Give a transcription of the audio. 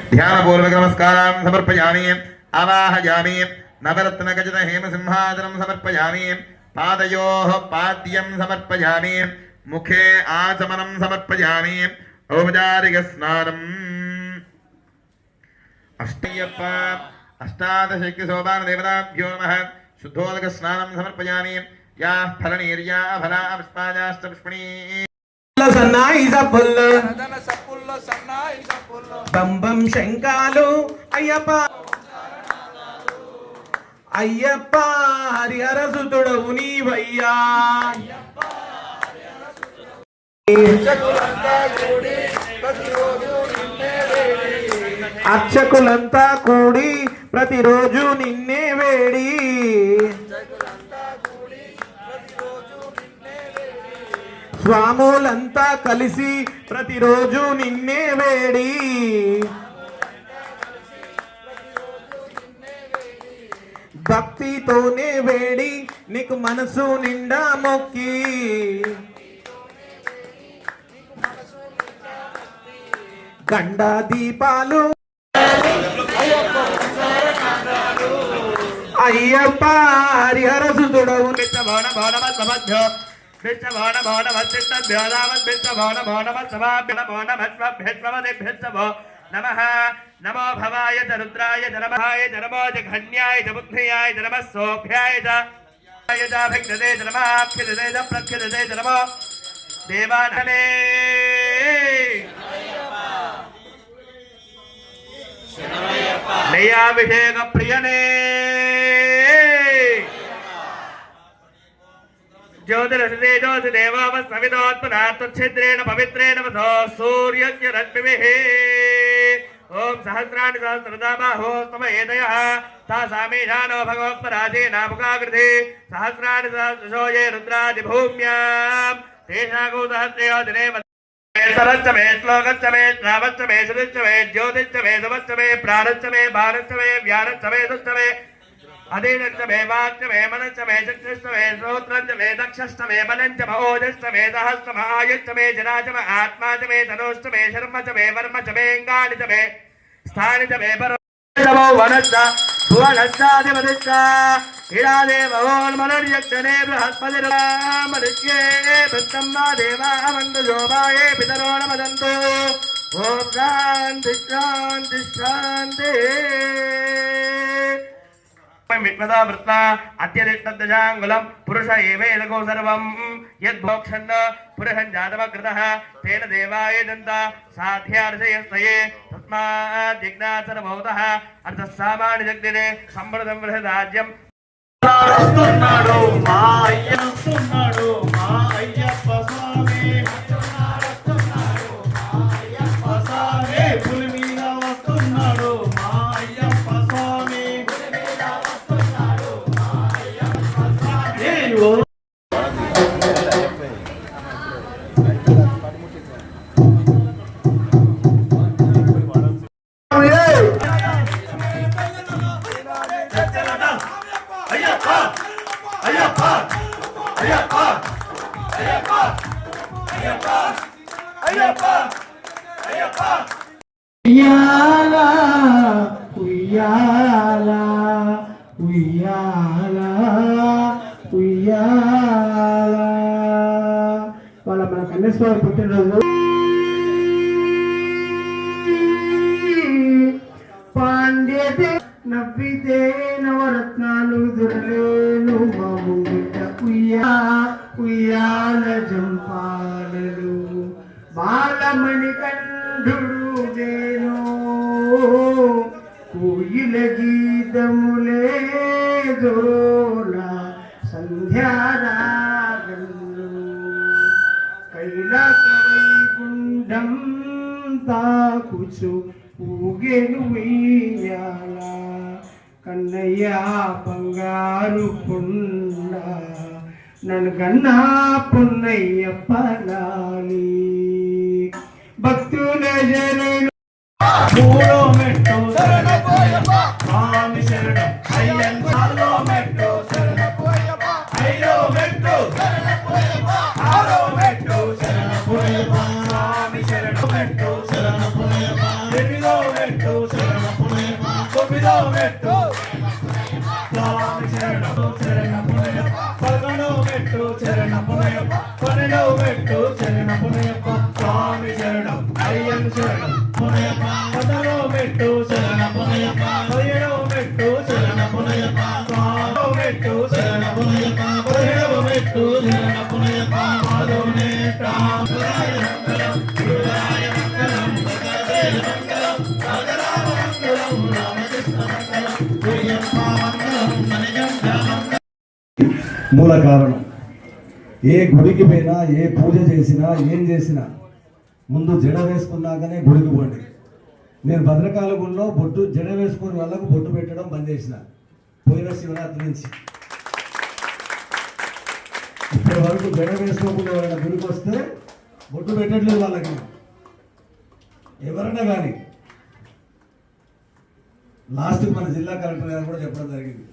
ध्यानपूर्वक नमस्कारान् समर्पयामि आवाहयामि नवरत्नखचित हेमसिंहासनं समर्पयामि पादयोः पाद्यं समर्पयामि मुखे आचमनं समर्पयामि औपचारिकस्नानम् अष्टय्यप्प अष्टादशक्तिसोपानदेवताभ्यो नमः शुद्धोदकस्नानं समर्पयामि याः फलनीर्या फला पुष्पायाश्च पुष्पिणी సన్నాయి సప్పుల్లో బంబం శంకాలు అయ్యప్ప అయ్యప్ప హరిహర సుతుడవు నీవయ్యా అర్చకులంతా కూడి ప్రతిరోజు నిన్నే వేడి స్వాములంతా కలిసి ప్రతిరోజు నిన్నే వేడి భక్తితోనే వేడి నీకు మనసు నిండా మొక్కి గండా దీపాలు అయ్యప్ప హరిహర సుతుడవు नमः नमो भवाय च रुद्राय च नमहाय च नमो जघन्याय च बुद्ध्याय च नमः सोभ्याय च भक्तदे च नमः अक्षदे च प्रक्षदे च नमो देवानने नयाभिषेक प्रियने ज्योतिरसिदेवोत्पदात्मच्छिद्रेण पवित्रेण वसो सूर्यस्य रश्मिभिः ओम सहस्राणि सहस्रदा बाहो स्तमयेदयः तासामीशानो भगवत्पराधीनामुखाकृति सहस्राणि सहस्रशो ये रुद्रादिभूम्यां तेषागो सहस्रयो दिने सरश्च मे श्लोकश्च मे श्रावश्च मे श्रुतिश्च मे ज्योतिश्च मे समश्च मे प्राणश्च मे बाणश्च मे व्यानश्च मे दुश्च मे अधीनश्च मे वाक्च मे मनश्च मे चक्षुश्च मे श्रोत्रञ्च मे दक्षश्च मे बलञ्च म ओजश्च मे सहस्र म आयुश्च मे जना च म आत्मा च मे तनोश्च मे शर्म च मे वर्म च मे अङ्गानि च मे स्थानि च मे परो वनश्च भुवनश्चाधिपतिश्च हिरादेवोन्मनुर्यक्षणे बृहस्पतिर्मनुष्ये वृत्तं वा देवा मन्दशोभाये पितरो न वदन्तु ॐ शान्ति शान्ति शान्तिः विद्वदा वृत्ता अत्यधिष्ठदशाङ्गुलं पुरुष एवेदको सर्वं यद्भोक्षन् पुरुषं जातमकृतः तेन देवाय दन्ता साध्यार्षयस्तये तस्मात् जिज्ञासरभवतः अर्थसामान्य जगदिने संवृतं बृहदाज्यं వస్తున్నాడు మా అయ్యప్ప స్వామి పులి మీద వస్తున్నాడు మా అయ్యప్ప స్వామి ఉయ్యాలా ఉయ్యాలా ఉయ్యాలా ఉయ్యాలా వాళ్ళ మన కన్నేశ్వరి పుట్టినరోజు పాండ్యతే నవ్వితే నవరత్నాలు దొరలేను మా ముంగిట ఉయ్యాల జంపాలలు బాలమణి కంఠుడు నేను కోయిల గీతములే జోల సంధ్యారాగంలో కైలాస వైకుంఠం తాకుచు ఊగెను ఉయ్యాల కన్నయ్య బంగారు పున్న నన్ను కన్నా పున్నయ్యప్ప లాలి భక్తుల జనను మూడో మెట్టు స్వామి శరణం అయ్యన్ నాలుగో మెట్టు ఐదో మెట్టు ఆరో మెట్టు స్వామి శరణం మెట్టు ఎనిమిదో మెట్టు శరణమయ్యప్ప తొమ్మిదో మెట్టు స్వామి శరణం శరణమయ్యప్ప పదకొండో మెట్టు శరణమయ్యప్ప పన్నెండో మెట్టు శరణమయ్యప్ప స్వామి శరణం అయ్యప్ప శరణం పునయప్ప పదమూడో మెట్టు శరణమయ్యప్ప పదిహేడో మెట్టు శరణమయ్యప్ప స్వామి మెట్టు శరణమయ్యప్ప పదిహేడవ మెట్టు శరణమయ్యప్ప మాధవ నేట మూల కారణం. ఏ గుడికి పోయినా ఏ పూజ చేసినా ఏం చేసినా ముందు జడ వేసుకున్నాకనే గుడికి పోండి. నేను భద్రకాళి గుడిలో బొట్టు జడ వేసుకుని వాళ్ళకు బొట్టు పెట్టడం బంద్ చేసిన పోయిన శివరాత్రి నుంచి. ఇప్పటి వరకు జడ వేసుకోకుండా ఎవరైనా గుడికి వస్తే బొట్టు పెట్టట్లేదు వాళ్ళకి. ఎవరైనా కానీ లాస్ట్కి మన జిల్లా కలెక్టర్ గారు కూడా చెప్పడం జరిగింది.